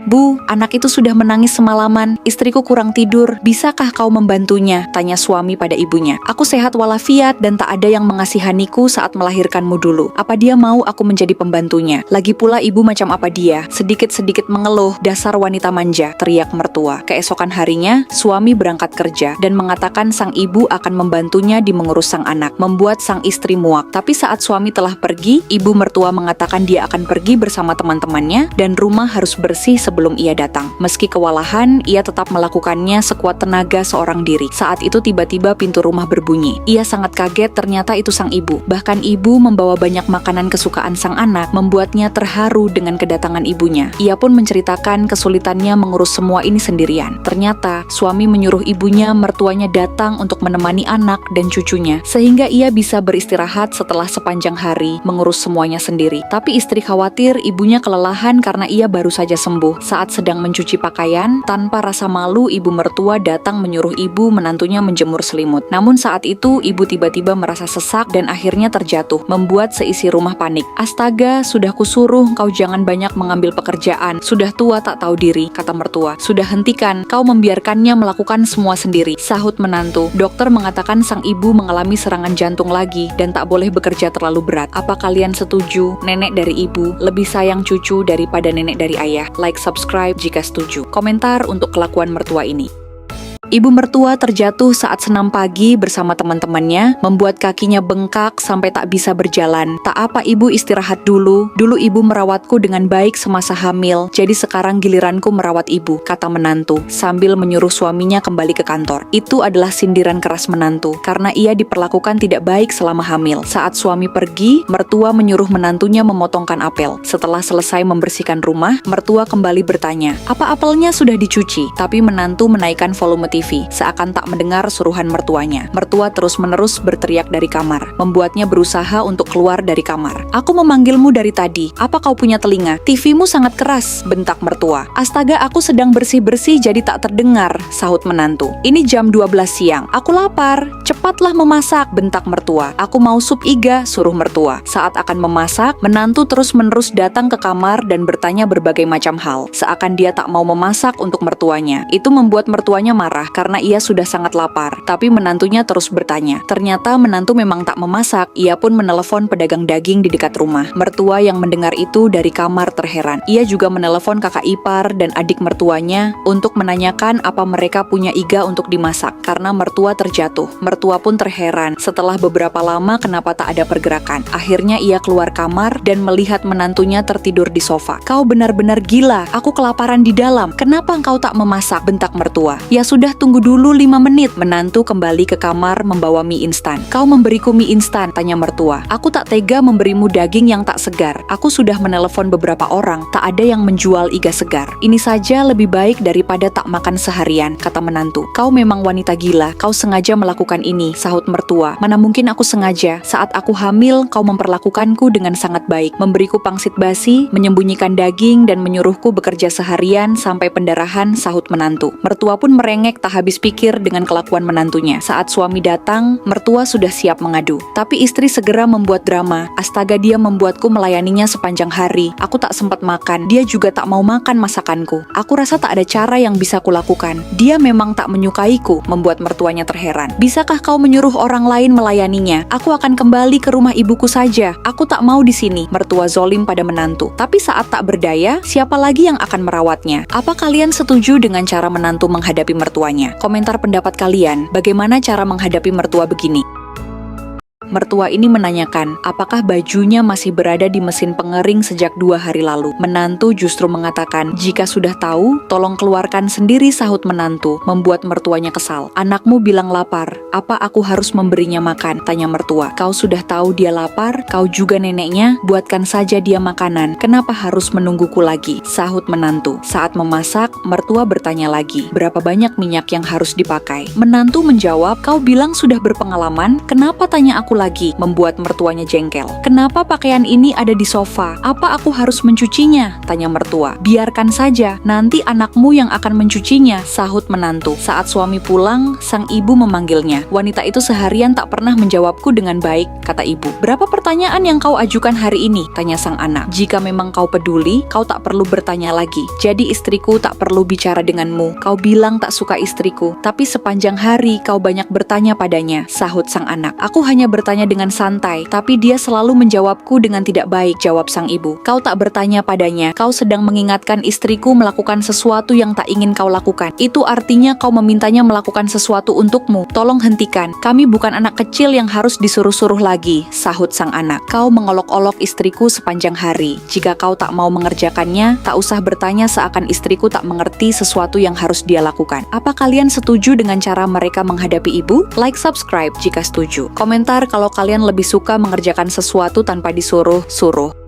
"Bu, anak itu sudah menangis semalaman, istriku kurang tidur, bisakah kau membantunya?" tanya suami pada ibunya. "Aku sehat walafiat dan tak ada yang mengasihaniku saat melahirkanmu dulu. Apa dia mau aku menjadi pembantunya? Lagi pula ibu macam apa dia? Sedikit-sedikit mengeluh, dasar wanita manja," teriak mertua. Keesokan harinya, suami berangkat kerja dan mengatakan sang ibu akan membantunya di mengurus sang anak, membuat sang istri muak. Tapi saat suami telah pergi, ibu mertua mengatakan dia akan pergi bersama teman-temannya dan rumah harus bersih sebelum ia datang. Meski kewalahan, ia tetap melakukannya sekuat tenaga seorang diri. Saat itu tiba-tiba pintu rumah berbunyi. Ia sangat kaget, ternyata itu sang ibu. Bahkan ibu membawa banyak makanan kesukaan sang anak, membuatnya terharu dengan kedatangan ibunya. Ia pun menceritakan kesulitannya mengurus semua ini sendirian. Ternyata suami menyuruh ibunya mertuanya datang untuk menemani anak dan cucunya, sehingga ia bisa beristirahat setelah sepanjang hari mengurus semuanya sendiri. Tapi istri khawatir ibunya kelelahan karena ia baru saja sembuh. Saat sedang mencuci pakaian, tanpa rasa malu ibu mertua datang menyuruh ibu menantunya menjemur selimut. Namun saat itu ibu tiba-tiba merasa sesak dan akhirnya terjatuh, membuat seisi rumah panik. "Astaga, sudah kusuruh kau jangan banyak mengambil pekerjaan. Sudah tua tak tahu diri," kata mertua. "Sudah hentikan, kau membiarkannya melakukan semua sendiri," sahut menantu. "Dokter mengatakan sang ibu mengalami serangan jantung lagi dan tak boleh bekerja terlalu berat. Apa kalian setuju? Nenek dari ibu lebih sayang cucu daripada nenek dari ayah. Like, subscribe jika setuju." Komentar untuk kelakuan mertua ini. Ibu mertua terjatuh saat senam pagi bersama teman-temannya, membuat kakinya bengkak sampai tak bisa berjalan. "Tak apa ibu, istirahat dulu. Dulu ibu merawatku dengan baik semasa hamil, jadi sekarang giliranku merawat ibu," kata menantu, sambil menyuruh suaminya kembali ke kantor. Itu adalah sindiran keras menantu, karena ia diperlakukan tidak baik selama hamil. Saat suami pergi, mertua menyuruh menantunya memotongkan apel. Setelah selesai membersihkan rumah, mertua kembali bertanya, "Apa apelnya sudah dicuci?" Tapi menantu menaikkan volume TV, seakan tak mendengar suruhan mertuanya. Mertua terus-menerus berteriak dari kamar, membuatnya berusaha untuk keluar dari kamar. "Aku memanggilmu dari tadi, apa kau punya telinga? TV-mu sangat keras," bentak mertua. "Astaga, aku sedang bersih-bersih jadi tak terdengar," sahut menantu. "Ini jam 12 siang, aku lapar, cepatlah memasak," bentak mertua. "Aku mau sup iga," suruh mertua. Saat akan memasak, menantu terus-menerus datang ke kamar dan bertanya berbagai macam hal, seakan dia tak mau memasak untuk mertuanya. Itu membuat mertuanya marah karena ia sudah sangat lapar, tapi menantunya terus bertanya. Ternyata menantu memang tak memasak. Ia pun menelepon pedagang daging di dekat rumah. Mertua yang mendengar itu dari kamar terheran. Ia juga menelepon kakak ipar dan adik mertuanya untuk menanyakan apa mereka punya iga untuk dimasak, karena mertua terjatuh. Mertua pun terheran setelah beberapa lama kenapa tak ada pergerakan. Akhirnya ia keluar kamar dan melihat menantunya tertidur di sofa. "Kau benar-benar gila, aku kelaparan di dalam. Kenapa engkau tak memasak?" bentak mertua. "Ya sudah, tunggu dulu 5 menit. Menantu kembali ke kamar membawa mie instan. "Kau memberiku mie instan?" tanya mertua. "Aku tak tega memberimu daging yang tak segar. Aku sudah menelepon beberapa orang, tak ada yang menjual iga segar. Ini saja lebih baik daripada tak makan seharian," kata menantu. "Kau memang wanita gila, kau sengaja melakukan ini," sahut mertua. "Mana mungkin aku sengaja. Saat aku hamil, kau memperlakukanku dengan sangat baik, memberiku pangsit basi, menyembunyikan daging, dan menyuruhku bekerja seharian sampai pendarahan," sahut menantu. Mertua pun merengek tak habis pikir dengan kelakuan menantunya. Saat suami datang, mertua sudah siap mengadu. Tapi istri segera membuat drama. "Astaga, dia membuatku melayaninya sepanjang hari. Aku tak sempat makan. Dia juga tak mau makan masakanku. Aku rasa tak ada cara yang bisa kulakukan. Dia memang tak menyukaiku," membuat mertuanya terheran. "Bisakah kau menyuruh orang lain melayaninya? Aku akan kembali ke rumah ibuku saja. Aku tak mau di sini," mertua zolim pada menantu. Tapi saat tak berdaya, siapa lagi yang akan merawatnya? Apa kalian setuju dengan cara menantu menghadapi mertuanya? Komentar pendapat kalian, bagaimana cara menghadapi mertua begini? Mertua ini menanyakan, apakah bajunya masih berada di mesin pengering sejak 2 hari lalu. Menantu justru mengatakan, "Jika sudah tahu, tolong keluarkan sendiri," sahut menantu, membuat mertuanya kesal. "Anakmu bilang lapar, apa aku harus memberinya makan?" tanya mertua. "Kau sudah tahu dia lapar, kau juga neneknya, buatkan saja dia makanan. Kenapa harus menungguku lagi?" sahut menantu. Saat memasak, mertua bertanya lagi, "Berapa banyak minyak yang harus dipakai?" Menantu menjawab, "Kau bilang sudah berpengalaman, kenapa tanya aku aku lagi, membuat mertuanya jengkel. Kenapa pakaian ini ada di sofa? Apa aku harus mencucinya? Tanya mertua. Biarkan saja, nanti anakmu yang akan mencucinya, sahut menantu. Saat suami pulang, sang ibu memanggilnya. Wanita itu seharian tak pernah menjawabku dengan baik, kata ibu. Berapa pertanyaan yang kau ajukan hari ini? Tanya sang anak. Jika memang kau peduli, kau tak perlu bertanya lagi. Jadi istriku tak perlu bicara denganmu. Kau bilang tak suka istriku, tapi sepanjang hari kau banyak bertanya padanya, sahut sang anak. Aku hanya bertanya dengan santai, tapi dia selalu menjawabku dengan tidak baik, jawab sang ibu. Kau tak bertanya padanya, kau sedang mengingatkan istriku melakukan sesuatu yang tak ingin kau lakukan. Itu artinya kau memintanya melakukan sesuatu untukmu. Tolong hentikan, kami bukan anak kecil yang harus disuruh-suruh lagi, sahut sang anak. Kau mengolok-olok istriku sepanjang hari. Jika kau tak mau mengerjakannya, tak usah bertanya seakan istriku tak mengerti sesuatu yang harus dia lakukan. Apa kalian setuju dengan cara mereka menghadapi ibu? Like, subscribe jika setuju. Komentar kalau kalian lebih suka mengerjakan sesuatu tanpa disuruh-suruh.